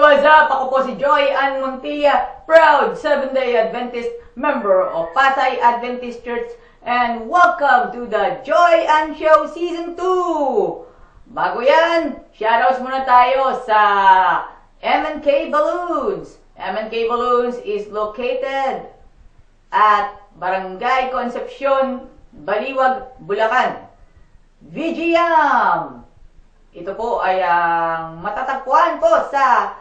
what's up? Ako po si Joy Ann Montilla, proud Seventh-day Adventist member of Pasay Adventist Church, and welcome to the Joy Ann Show Season 2! Bago yan, shoutouts muna tayo sa M&K Balloons. M&K Balloons is located at Barangay Concepcion, Baliwag, Bulacan. VGM! Ito po ay ang matatagpuan po sa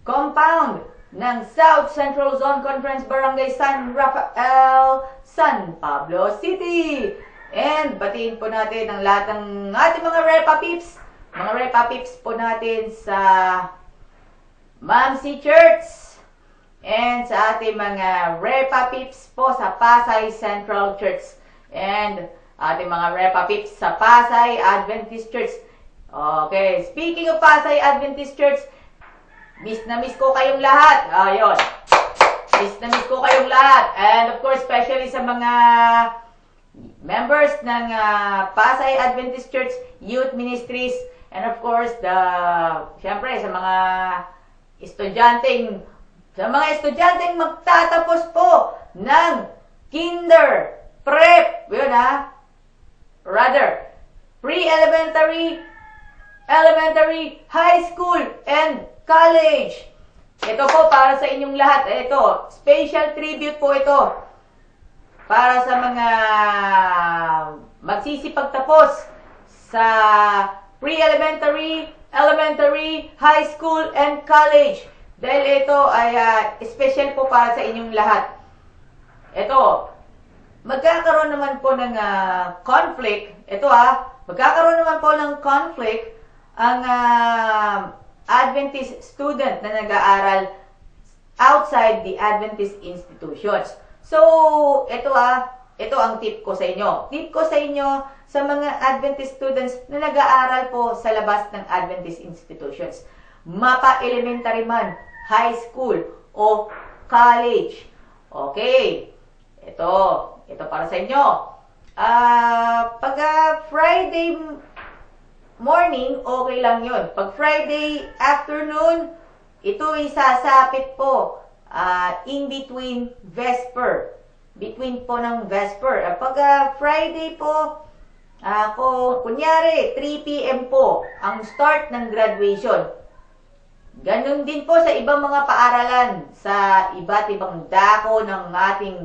compound ng South Central Zone Conference Barangay San Rafael, San Pablo City. And batiin po natin ang lahat ng ating mga Repa Peeps. Mga Repa Peeps po natin sa Mamsi Church. And sa ating mga Repa Peeps po sa Pasay Central Church. And ating mga Repa Peeps sa Pasay Adventist Church. Okay, speaking of Pasay Adventist Church, miss na miss ko kayong lahat. Ayun. Miss na miss ko kayong lahat. And of course, especially sa mga members ng Pasay Adventist Church Youth Ministries. And of course, syempre sa mga estudyanteng magtatapos po ng kinder, prep, yun rather, pre-elementary, elementary, high school, and college. Ito po para sa inyong lahat. Ito, special tribute po ito. Para sa mga magsisipagtapos sa pre-elementary, elementary, high school, and college. Dahil ito ay special po para sa inyong lahat. Ito, magkakaroon naman po ng conflict. Ito magkakaroon naman po ng conflict ang Adventist student na nag-aaral outside the Adventist institutions. So, ito ang tip ko sa inyo. Tip ko sa inyo sa mga Adventist students na nag-aaral po sa labas ng Adventist institutions. Mapa-elementary man, high school, o college. Okay. Ito para sa inyo. Pag Friday morning, okay lang yun. Pag Friday afternoon, ito ay sasapit po in between Vesper. Between po ng Vesper. Pag Friday po, kunyari, 3 p.m. po ang start ng graduation. Ganun din po sa ibang mga paaralan sa iba't ibang dako ng ating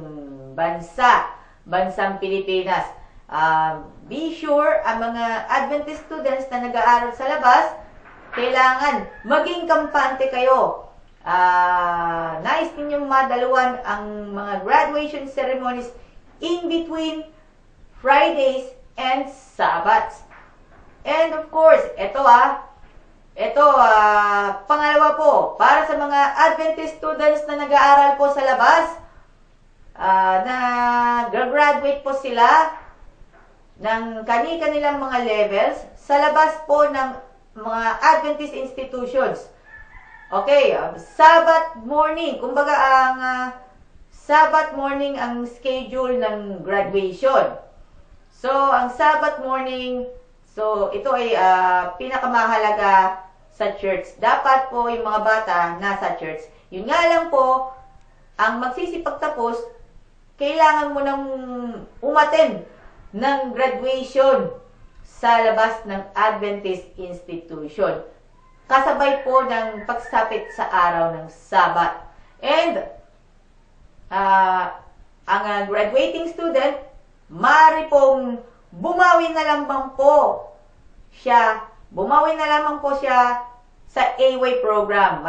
bansang Pilipinas. Be sure, ang mga Adventist students na nag-aaral sa labas, kailangan maging kampante kayo. Nais ninyong madaluan ang mga graduation ceremonies in between Fridays and Sabbaths. And of course, ito pangalawa po, para sa mga Adventist students na nag-aaral po sa labas, na graduate po sila ng kani-kanilang mga levels sa labas po ng mga Adventist institutions. Okay, Sabbath morning, kumbaga ang Sabbath morning ang schedule ng graduation. So, ang Sabbath morning, ito ay pinakamahalaga sa church. Dapat po yung mga bata nasa church. Yun nga lang po, ang magsisipagtapos, kailangan mo nang umattend ng graduation sa labas ng Adventist institution. Kasabay po ng pagsapit sa araw ng Sabat. And ang graduating student, maaari pong bumawi na lamang po siya sa A-Way program.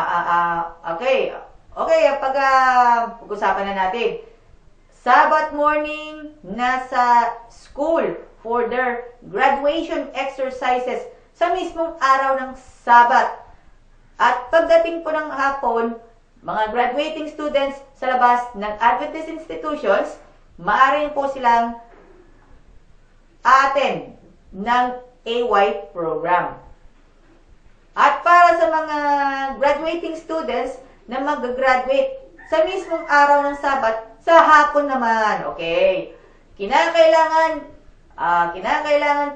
Okay, pag-usapan na natin. Sabbath morning, nasa school for their graduation exercises sa mismong araw ng Sabat. At pagdating po ng hapon, mga graduating students sa labas ng Adventist institutions, maaari po silang attend ng AY program. At para sa mga graduating students na mag-graduate sa mismong araw ng Sabat, sa hapon naman, okay. Kinakailangan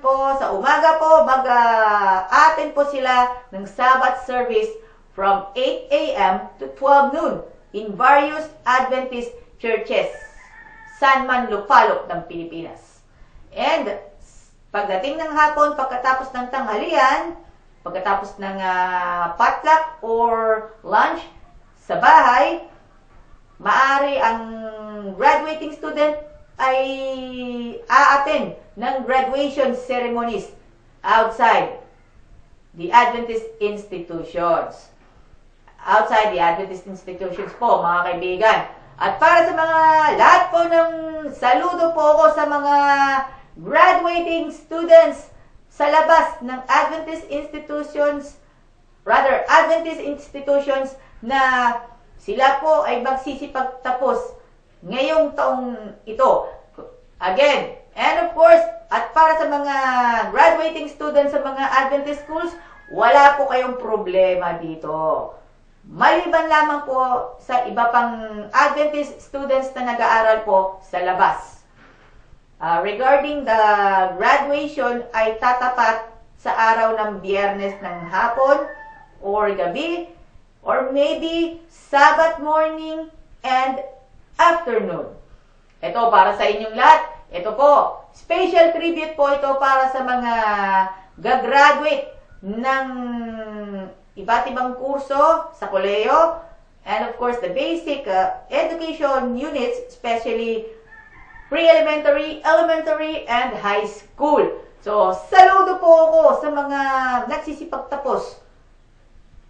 po sa umaga po mag-attend po sila ng Sabbath service from 8 a.m. to 12 noon in various Adventist churches, saan man lupalop ng Pilipinas. And pagdating ng hapon, pagkatapos ng tanghalian, pagkatapos ng potluck or lunch sa bahay, maaari ang graduating student ay a-attend ng graduation ceremonies outside the Adventist institutions. Outside the Adventist institutions po, mga kaibigan. At para sa mga lahat po ng saludo po ako sa mga graduating students sa labas ng Adventist institutions na sila po ay magsisipagtapos ngayong taong ito. Again, and of course, at para sa mga graduating students sa mga Adventist schools, wala po kayong problema dito. Maliban lamang po sa iba pang Adventist students na nag-aaral po sa labas. Regarding the graduation ay tatapat sa araw ng Biyernes ng hapon or gabi, or maybe Sabbath morning and afternoon. Ito para sa inyong lahat. Ito po, special tribute po ito para sa mga gagraduate ng iba't ibang kurso sa koleyo, and of course the basic education units, especially pre-elementary, elementary, and high school. So, saludo po ako sa mga nagsisipagtapos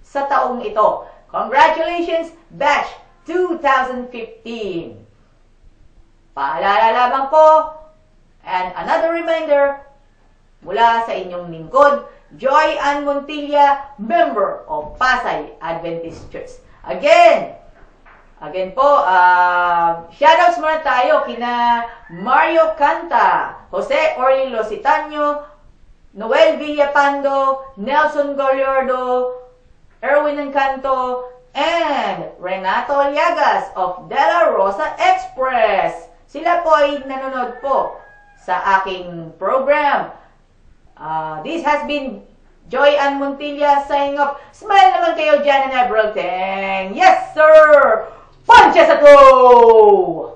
sa taong ito. Congratulations, Batch 2015! Paalala lamang po, and another reminder, mula sa inyong lingkod, Joy Ann Montilla, member of Pasay Adventist Church. Again po, shoutouts muna tayo kina Mario Canta, Jose Orly Lositano, Noel Villapando, Nelson Goliardo, Erwin Encanto, and Renato Llagas of De La Rosa Express. Sila po ay nanonood po sa aking program. This has been Joy Ann Montilla signing off. Smile naman kayo dyan, and Ebrel Teng. Yes, sir! Punches at go!